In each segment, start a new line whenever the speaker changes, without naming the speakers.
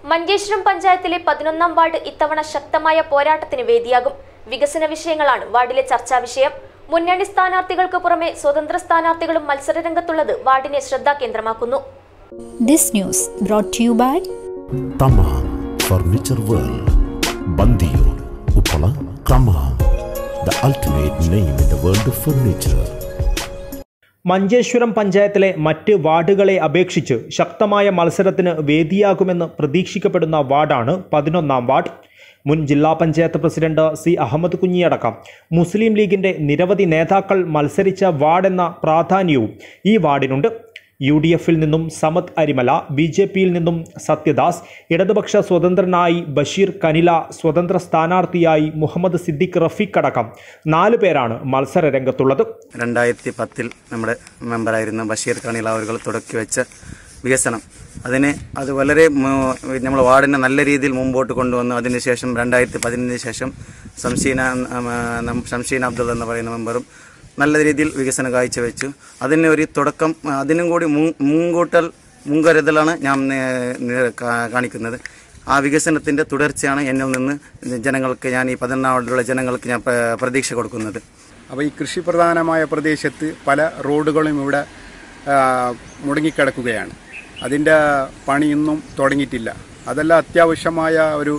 മഞ്ചേശ്വരം പഞ്ചായത്തിലെ 11ാം വാർഡ് ഇത്തവണ ശക്തമായ പോരാട്ടത്തിന് വേദിയാകും. വികസന വിഷയങ്ങളാണ് വാർഡിലെ ചർച്ചാ വിഷയം. മുന്നണി സ്ഥാനാർത്ഥികൾക്ക് പുറമെ സ്വതന്ത്ര സ്ഥാനാർത്ഥികളും മത്സരരംഗത്തുള്ളത് വാർഡിനെ ശ്രദ്ധാകേന്ദ്രമാക്കുന്നു.
This news brought to you by
Tamam Furniture World, Bandiyo, Uppala, Tamam, the ultimate name in the world of furniture.
Manjeshwaram പഞ്ചായത്തിലെ മറ്റ് വാർഡുകളെ അപേക്ഷിച്ച് ശക്തമായ മത്സരത്തിന് വേദിയാകുമെന്ന് പ്രതീക്ഷിക്കപ്പെടുന്ന വാർഡാണ് 11ാം വാർഡ്. മുൻ ജില്ലാ പഞ്ചായത്ത് പ്രസിഡന്റ് സി അഹമ്മദ് കുഞ്ഞിയടക്കം മുസ്ലിം ലീഗിന്റെ നിരവധി നേതാക്കൾ മത്സരിച്ച വാർഡെന്ന പ്രാധാന്യവും ഈ വാർഡിനുണ്ട്. UDFിൽ നിന്നും സമദ് അരിമല, BJPയിൽ നിന്നും സത്യദാസ്, ഇടതുപക്ഷ സ്വതന്ത്രനായി ബഷീർ കനില, സ്വതന്ത്ര സ്ഥാനാർത്ഥിയായി മുഹമ്മദ് സിദ്ദിഖ് റഫീഖ് അടക്കം 4 പേരാണ് മത്സര രംഗത്തുള്ളത്.
2010 നമ്മുടെ മെമ്പറായിരുന്ന ബഷീർ കനില അവർ തുടക്കിവെച്ച വികസനം അത് വളരെ നമ്മൾ വാർഡിനെ നല്ല രീതിയിൽ മുമ്പോട്ട് കൊണ്ടുവന്നു. അതിനുശേഷം 2015 ശേഷം ശംഷീന അബ്ദുൾ എന്ന് പറയുന്ന മെമ്പറും നല്ല രീതിയിൽ വികസനം കാഴ്ചവെച്ചു. അതിന് ഒരു തുടക്കം, അതിനും കൂടി മുൻകരുതലാണ് ഞാൻ കാണിക്കുന്നത്. ആ വികസനത്തിൻ്റെ തുടർച്ചയാണ് എന്നിൽ നിന്ന് ജനങ്ങൾക്ക്, ഞാൻ ഈ 11ാം വാർഡിലുള്ള ജനങ്ങൾക്ക് ഞാൻ പ്രതീക്ഷ കൊടുക്കുന്നത്.
അപ്പോൾ ഈ കൃഷി പ്രധാനമായ പ്രദേശത്ത് പല റോഡുകളും ഇവിടെ മുടങ്ങിക്കിടക്കുകയാണ്. അതിൻ്റെ പണിയൊന്നും തുടങ്ങിയിട്ടില്ല. അതെല്ലാം അത്യാവശ്യമായ ഒരു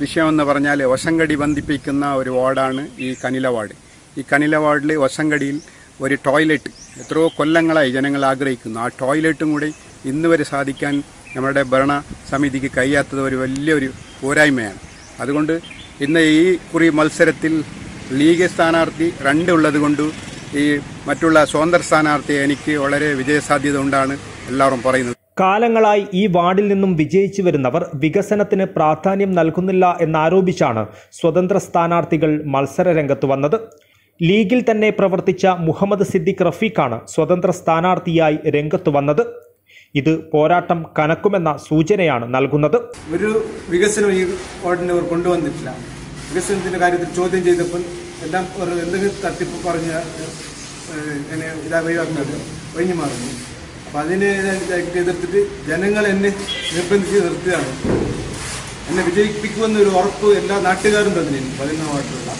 വിഷയമെന്ന് പറഞ്ഞാൽ വശങ്കടി ബന്ധിപ്പിക്കുന്ന ഒരു വാർഡാണ് ഈ കനില വാർഡ്. ഈ കനില വാർഡിൽ വശങ്കടിയിൽ ഒരു ടോയ്ലറ്റ് എത്രയോ കൊല്ലങ്ങളായി ജനങ്ങൾ ആഗ്രഹിക്കുന്നു. ആ ടോയ്ലറ്റും കൂടി ഇന്ന് വരെ സാധിക്കാൻ നമ്മുടെ ഭരണസമിതിക്ക് കഴിയാത്തത് ഒരു വലിയൊരു പോരായ്മയാണ്. അതുകൊണ്ട് ഇന്ന് ഈ കുറി മത്സരത്തിൽ ലീഗ് സ്ഥാനാർത്ഥി 2 ഉള്ളത് കൊണ്ട് ഈ മറ്റുള്ള സ്വതന്ത്ര സ്ഥാനാർത്ഥി എനിക്ക് വളരെ വിജയസാധ്യത ഉണ്ടാണ് എല്ലാവരും പറയുന്നത്.
കാലങ്ങളായി ഈ വാർഡിൽ നിന്നും വിജയിച്ചു വരുന്നവർ വികസനത്തിന് പ്രാധാന്യം നൽകുന്നില്ല എന്നാരോപിച്ചാണ് സ്വതന്ത്ര സ്ഥാനാർത്ഥികൾ മത്സര രംഗത്ത് വന്നത്. ലീഗിൽ തന്നെ പ്രവർത്തിച്ച മുഹമ്മദ് സിദ്ദിഖ് റഫീഖാണ് സ്വതന്ത്ര സ്ഥാനാർത്ഥിയായി രംഗത്ത് വന്നത്. ഇത് പോരാട്ടം കനക്കുമെന്ന സൂചനയാണ് നൽകുന്നത്.
ഒരു വികസനം ഈ വാർഡിനെ അവർ കൊണ്ടുവന്നിട്ടില്ല. വികസനത്തിന്റെ കാര്യത്തിൽ ചോദ്യം ചെയ്തപ്പോൾ എല്ലാം എന്തെങ്കിലും തട്ടിപ്പ് പറഞ്ഞ ഒഴിഞ്ഞു മാറുന്നു. അപ്പം അതിനെ എതിർത്തിട്ട് ജനങ്ങൾ എന്നെ നിർബന്ധിച്ച് നിർത്തുകയാണ്. എന്നെ വിജയിപ്പിക്കുമെന്നൊരു ഉറപ്പ് എല്ലാ നാട്ടുകാരും തന്നിരുന്നു. 11ാം വാർഡിലുള്ള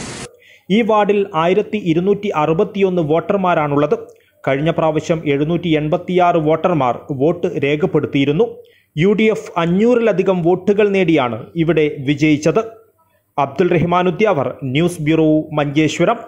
ഈ വാർഡിൽ 1261 വോട്ടർമാരാണുള്ളത്. കഴിഞ്ഞ പ്രാവശ്യം 786 വോട്ടർമാർ വോട്ട് രേഖപ്പെടുത്തിയിരുന്നു. UDF 500-ലധികം വോട്ടുകൾ നേടിയാണ് ഇവിടെ വിജയിച്ചത്. Abdul Rahman Udyavar, news bureau, Manjeshwaram.